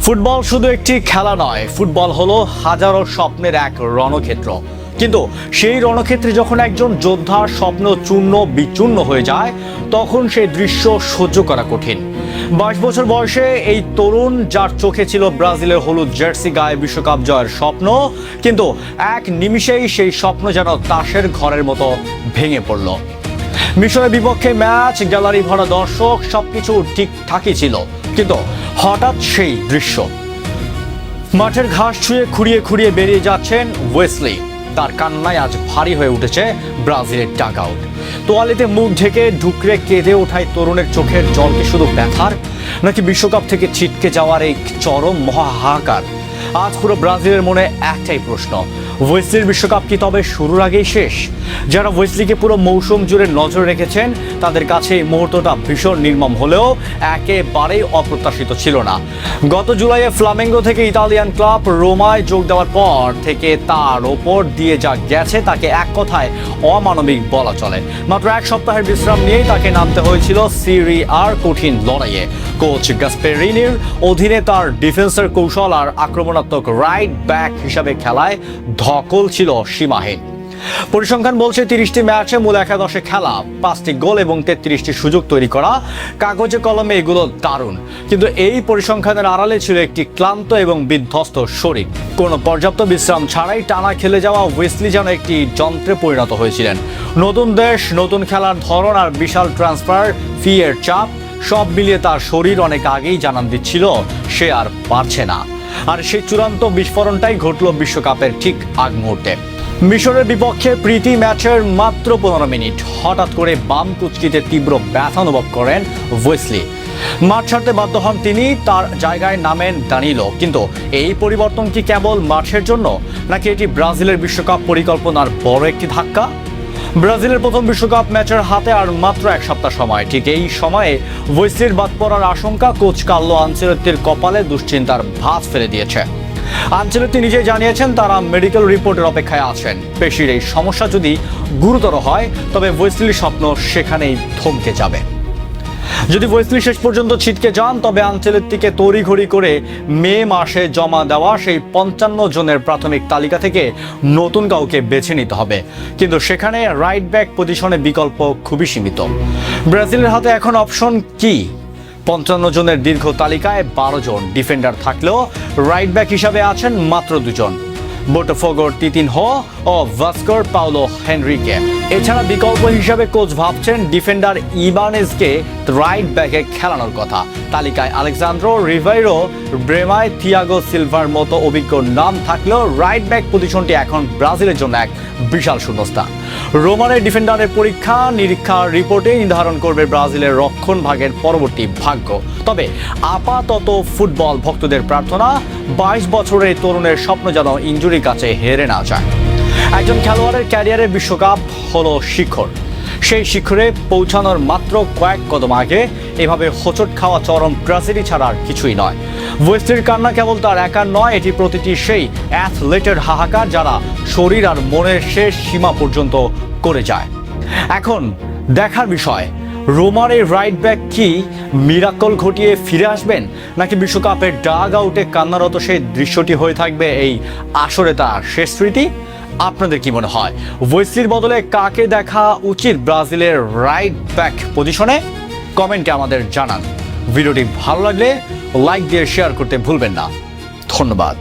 Football শুধু একটি খেলা নয়, ফুটবল হলো হাজারো স্বপ্নের এক রণক্ষেত্র। কিন্তু সেই রণক্ষেত্রে যখন একজন যোদ্ধার স্বপ্ন চূর্ণ বিচূর্ণ হয়ে যায়, তখন সেই দৃশ্য সহ্য করা কঠিন। 22 বছর বয়সে এই তরুণ, যার চোখে ছিল ব্রাজিলের হলুদ জার্সি গায়ে বিশ্বকাপ জয়ের স্বপ্ন, কিন্তু এক নিমিষেই সেই স্বপ্ন যেন তাসের ঘরের মতো ভেঙে পড়ল। মিশরের বিপক্ষে ম্যাচ, গ্যালারি ভরা দর্শক, সবকিছু ঠিকঠাকই ছিল, কিন্তু হঠাৎ সেই দৃশ্য। মাঠের ঘাস ছুঁয়ে খুঁড়িয়ে খুঁড়িয়ে বেরিয়ে যাচ্ছেন ওয়েসলি। তার কান্নায় আজ ভারী হয়ে উঠেছে ব্রাজিলের ডাগ আউট। তোয়ালিতে মুখ ঢেকে ঢুকরে কেঁদে ওঠায় তরুণের চোখের জলকে শুধু ব্যথার, নাকি বিশ্বকাপ থেকে ছিটকে যাওয়ার এই চরম মহাহাকার? আজ পুরো ব্রাজিলের মনে একটাই প্রশ্ন, ওয়েসলির বিশ্বকাপ কি তবে শুরুর আগেই শেষ? যারা ওয়েসলিকে পুরো মৌসুম জুড়ে নজর রেখেছেন, তাদের কাছে এই মুহূর্তটা ভীষণ নির্মম হলেও একেবারেই অপ্রত্যাশিত ছিল না। গত জুলাইয়ে ফ্লামেঙ্গো থেকে ইতালিয়ান ক্লাব রোমায় যোগ দেওয়ার পর থেকে তার ওপর দিয়ে যা গেছে তাকে এক কথায় অমানবিক বলা চলে। মাত্র এক সপ্তাহের বিশ্রাম নিয়েই তাকে নামতে হয়েছিল সিরি আর কঠিন লড়াইয়ে। কোচ গাসপেরিনির অধীনে তার ডিফেন্সের কৌশল আর আক্রমণাত্মক রাইট ব্যাক হিসাবে খেলায় ধকল ছিল সীমাহীন। পরিসংখ্যান বলছে 30টি ম্যাচে মূল একাদশে খেলা, 5টি গোল এবং 33টি সুযোগ তৈরি করা। কাগজে কলমে এগুলো দারুণ, কিন্তু এই পরিসংখ্যানের আড়ালে ছিল একটি ক্লান্ত এবং বিধ্বস্ত শরীর। কোনো পর্যাপ্ত বিশ্রাম ছাড়াই টানা খেলে যাওয়া ওয়েসলি যেন একটি যন্ত্রে পরিণত হয়েছিলেন। নতুন দেশ, নতুন খেলার ধরন আর বিশাল ট্রান্সফার ফি এর চাপ, সব মিলিয়ে তার শরীর অনেক আগেই জানান দিচ্ছিল সে আর পারছে না। আর সেই চূড়ান্ত বিস্ফোরণটাই ঘটল বিশ্বকাপের ঠিক আগ মুহূর্তে। মিশরের বিপক্ষে প্রীতি ম্যাচের মাত্র 15 মিনিট হঠাৎ করে বাম কুচকিতে তীব্র ব্যথা অনুভব করেন ওয়েসলি। মাঠ ছাড়তে বাধ্য হন তিনি, তার জায়গায় নামেন দানিলো। কিন্তু এই পরিবর্তন কি কেবল মাঠের জন্য, নাকি এটি ব্রাজিলের বিশ্বকাপ পরিকল্পনার বড় একটি ধাক্কা? ব্রাজিলের প্রথম বিশ্বকাপ ম্যাচের হাতে আর মাত্র এক সপ্তাহ সময়। ঠিক এই সময়ে ওয়েসলির বাদ পড়ার আশঙ্কা কোচ কার্লো আনচেলত্তির কপালে দুশ্চিন্তার ভাঁজ ফেলে দিয়েছে। আনচেলত্তি নিজেই জানিয়েছেন তারা মেডিকেল রিপোর্টের অপেক্ষায় আছেন। পেশির এই সমস্যা যদি গুরুতর হয়, তবে ওয়েসলির স্বপ্ন সেখানেই থমকে যাবে। যদি ওয়েসলি শেষ পর্যন্ত ছিটকে যান, তবে আনচেলত্তিকে তড়িঘড়ি করে মে মাসে জমা দেওয়া সেই 55 জনের প্রাথমিক তালিকা থেকে নতুন কাউকে বেছে নিতে হবে। কিন্তু সেখানে রাইট ব্যাক পজিশনে বিকল্প খুবই সীমিত। ব্রাজিলের হাতে এখন অপশন কি? 55 জনের দীর্ঘ তালিকায় 12 জন ডিফেন্ডার থাকলেও রাইট ব্যাক হিসাবে আছেন মাত্র 2 জন, বোটাফোগোর তিতিনহো ও ভাস্কোর পাউলো হেনরিকে। এছাড়া বিকল্প হিসাবে কোচ ভাবছেন ডিফেন্ডার ইবানেজকে রাইট ব্যাকে খেলানোর কথা। তালিকায় আলেক্সান্দ্রো রিভাইরো, ব্রেমায় থিয়াগো সিলভার মতো অভিজ্ঞ নাম থাকলেও রাইট ব্যাক পজিশনটি এখন ব্রাজিলের জন্য এক বিশাল শূন্যস্থান। রোমানের ডিফেন্ডারের পরীক্ষা নিরীক্ষার রিপোর্টে নির্ধারণ করবে ব্রাজিলের রক্ষণ ভাগের পরবর্তী ভাগ্য। তবে আপাতত ফুটবল ভক্তদের প্রার্থনা, 22 বছরের তরুণের স্বপ্ন যেন ইনজুরির কাছে হেরে না যায়। একজন খেলোয়াড়ের ক্যারিয়ারের বিশ্বকাপ হলো শিখর। সেই শিখরে পৌঁছানোর মাত্র কয়েক কদম আগে এভাবে হোঁচট খাওয়া চরম ট্র্যাজেডি ছাড়া আর কিছুই নয়। ওয়েসলির কান্না কেবল তার একার নয়, এটি প্রতিটি সেই অ্যাথলেটের হাহাকার যারা শরীর আর মনের শেষ সীমা পর্যন্ত করে যায়। এখন দেখার বিষয়, রোমার এই রাইট ব্যাক কি মিরাকল ঘটিয়ে ফিরে আসবেন, নাকি বিশ্বকাপের ডাগ আউটে কান্নারত সেই দৃশ্যটি হয়ে থাকবে এই আসরে তার শেষ স্মৃতি? আপনাদের কি মনে হয়, ওয়েসলির বদলে কাকে দেখা উচিত ব্রাজিলের রাইট ব্যাক পজিশনে? কমেন্টে আমাদের জানান। ভিডিওটি ভালো লাগলে লাইক দিয়ে শেয়ার করতে ভুলবেন না। ধন্যবাদ।